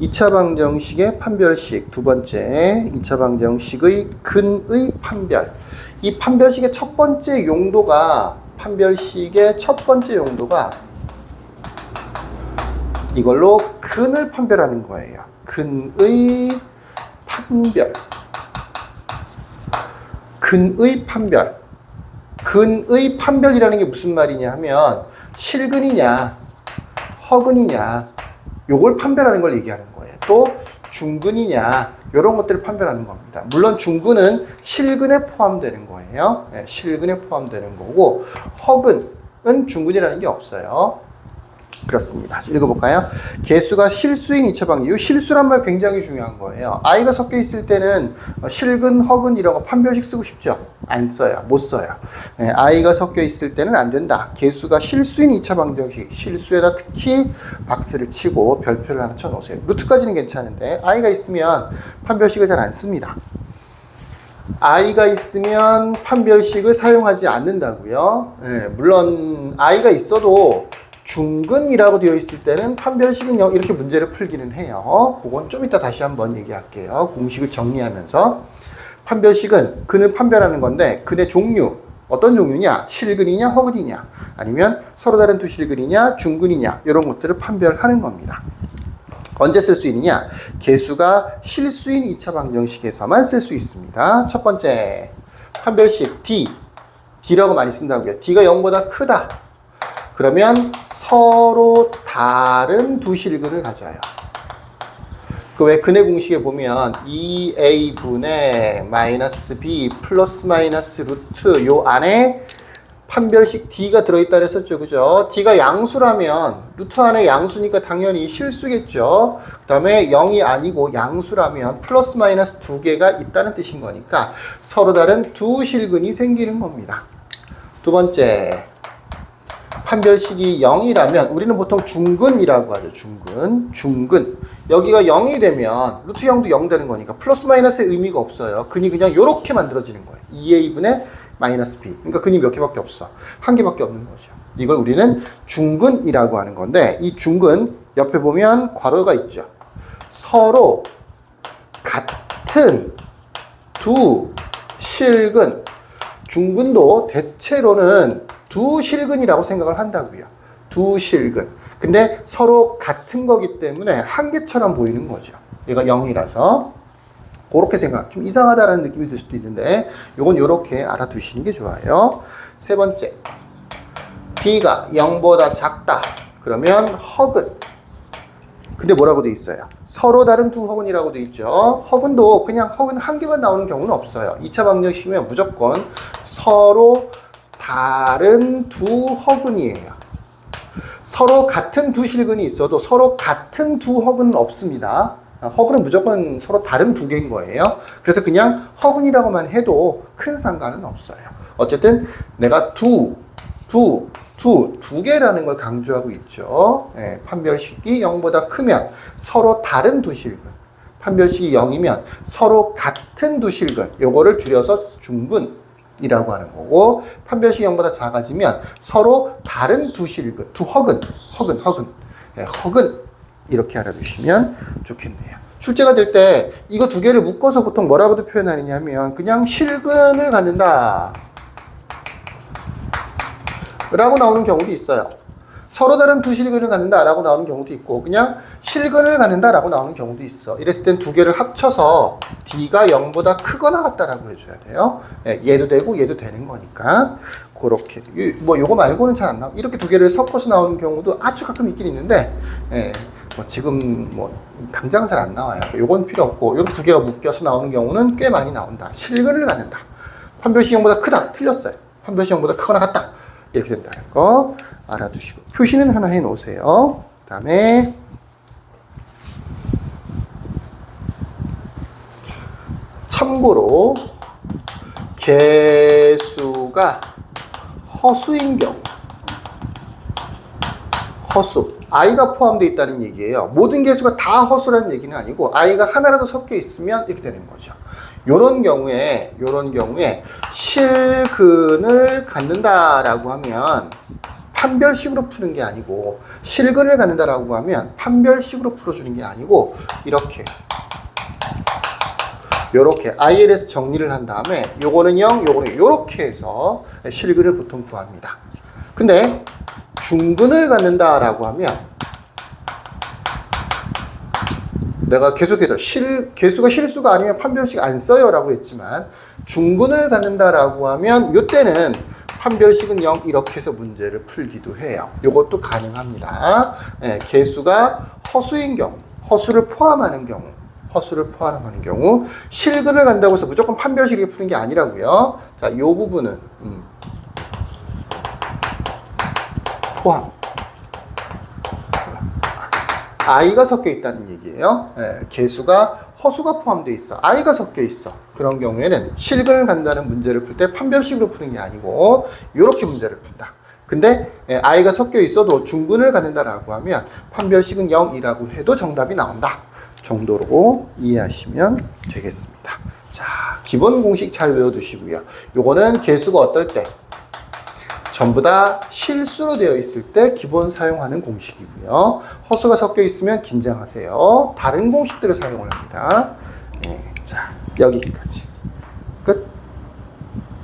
2차 방정식의 판별식. 두 번째, 2차 방정식의 근의 판별. 이 판별식의 첫 번째 용도가, 판별식의 첫 번째 용도가 이걸로 근을 판별하는 거예요. 근의 판별. 근의 판별. 근의 판별이라는 게 무슨 말이냐 하면 실근이냐 허근이냐 요걸 판별하는 걸 얘기하는 거예요. 또 중근이냐 이런 것들을 판별하는 겁니다. 물론 중근은 실근에 포함되는 거예요. 네, 실근에 포함되는 거고 허근은 중근이라는 게 없어요. 그렇습니다. 읽어볼까요? 개수가 실수인 2차 방정식. 이 실수란 말 굉장히 중요한 거예요. 아이가 섞여 있을 때는 실근, 허근 이런 거 판별식 쓰고 싶죠? 안 써요. 못 써요. 네, 아이가 섞여 있을 때는 안 된다. 개수가 실수인 2차 방정식. 실수에다 특히 박스를 치고 별표를 하나 쳐놓으세요. 루트까지는 괜찮은데 아이가 있으면 판별식을 잘 안 씁니다. 아이가 있으면 판별식을 사용하지 않는다고요. 네, 물론 아이가 있어도 중근이라고 되어 있을 때는 판별식은 이렇게 문제를 풀기는 해요. 그건 좀 이따 다시 한번 얘기할게요. 공식을 정리하면서. 판별식은 근을 판별하는 건데 근의 종류, 어떤 종류냐? 실근이냐 허근이냐? 아니면 서로 다른 두 실근이냐 중근이냐? 이런 것들을 판별하는 겁니다. 언제 쓸 수 있느냐? 개수가 실수인 2차 방정식에서만 쓸 수 있습니다. 첫 번째, 판별식 D라고 많이 쓴다고요. D가 0보다 크다. 그러면 서로 다른 두 실근을 가져요. 그 왜 근의 공식에 보면 2a분의 마이너스 b 플러스 마이너스 루트 요 안에 판별식 D가 들어있다 그랬었죠. 그죠? D가 양수라면 루트 안에 양수니까 당연히 실수겠죠. 그 다음에 0이 아니고 양수라면 플러스 마이너스 두 개가 있다는 뜻인 거니까 서로 다른 두 실근이 생기는 겁니다. 두 번째, 판별식이 0이라면 우리는 보통 중근이라고 하죠. 중근. 여기가 0이 되면 루트 0도 0 되는 거니까 플러스 마이너스의 의미가 없어요. 근이 그냥 이렇게 만들어지는 거예요. 2a분의 마이너스 b. 그러니까 근이 몇 개밖에 없어. 한 개밖에 없는 거죠. 이걸 우리는 중근이라고 하는 건데 이 중근 옆에 보면 괄호가 있죠. 서로 같은 두 실근. 중근도 대체로는 두 실근이라고 생각을 한다고요. 두 실근. 근데 서로 같은 거기 때문에 한 개처럼 보이는 거죠. 얘가 0이라서. 그렇게 생각. 좀 이상하다라는 느낌이 들 수도 있는데 요건 요렇게 알아두시는 게 좋아요. 세 번째. B가 0보다 작다. 그러면 허근. 근데 뭐라고 돼 있어요? 서로 다른 두 허근이라고 돼 있죠. 허근도 그냥 허근 한 개만 나오는 경우는 없어요. 2차 방정식이면 무조건 서로 다른 두 허근이에요. 서로 같은 두 실근이 있어도 서로 같은 두 허근은 없습니다. 허근은 무조건 서로 다른 두 개인 거예요. 그래서 그냥 허근이라고만 해도 큰 상관은 없어요. 어쨌든 내가 두 개라는 걸 강조하고 있죠. 네, 판별식이 0보다 크면 서로 다른 두 실근. 판별식이 0이면 서로 같은 두 실근. 요거를 줄여서 중근이라고 하는 거고 판별식이 0보다 작아지면 서로 다른 두 실근, 두 허근. 네, 허근 이렇게 알아두시면 좋겠네요. 출제가 될 때 이거 두 개를 묶어서 보통 뭐라고도 표현하느냐 하면 그냥 실근을 갖는다 라고 나오는 경우도 있어요. 서로 다른 두 실근을 갖는다 라고 나오는 경우도 있고 그냥 실근을 갖는다 라고 나오는 경우도 있어. 이랬을 땐 두 개를 합쳐서 D가 0보다 크거나 같다라고 해줘야 돼요. 얘도 되고 얘도 되는 거니까 그렇게 뭐 요거 말고는 잘 안 나와. 이렇게 두 개를 섞어서 나오는 경우도 아주 가끔 있긴 있는데 뭐 지금 뭐 당장 잘 안 나와요. 요건 필요 없고 이렇게 두 개가 묶여서 나오는 경우는 꽤 많이 나온다. 실근을 갖는다. 판별식 0보다 크다. 틀렸어요. 판별식 0보다 크거나 같다. 이렇게 된다는 거 알아두시고 표시는 하나 해 놓으세요. 그 다음에 참고로 개수가 허수인 경우 허수 아이가 포함되어 있다는 얘기예요. 모든 개수가 다 허수라는 얘기는 아니고 아이가 하나라도 섞여 있으면 이렇게 되는 거죠. 요런 경우에 실근을 갖는다라고 하면 판별식으로 푸는 게 아니고, 실근을 갖는다라고 하면 판별식으로 풀어주는 게 아니고, 이렇게 ILS 정리를 한 다음에 요거는 0, 요거는 요렇게 해서 실근을 보통 구합니다. 근데 중근을 갖는다라고 하면 내가 계속해서 개수가 실수가 아니면 판별식 안 써요 라고 했지만, 중근을 갖는다라고 하면 이때는 판별식은 0 이렇게 해서 문제를 풀기도 해요. 이것도 가능합니다. 예, 개수가 허수인 경우, 허수를 포함하는 경우, 실근을 간다고 해서 무조건 판별식을 푸는 게 아니라고요. 자, 이 부분은 포함. I가 섞여 있다는 얘기예요. 예, 개수가 허수가 포함되어 있어. I가 섞여 있어. 그런 경우에는 실근을 간다는 문제를 풀 때 판별식으로 푸는 게 아니고 이렇게 문제를 푼다. 근데 I가 섞여 있어도 중근을 갖는다라고 하면 판별식은 0이라고 해도 정답이 나온다 정도로 이해하시면 되겠습니다. 자, 기본 공식 잘 외워두시고요. 요거는 개수가 어떨 때? 전부 다 실수로 되어 있을 때 기본 사용하는 공식이고요. 허수가 섞여 있으면 긴장하세요. 다른 공식들을 사용을 합니다. 네, 자, 여기까지. 끝.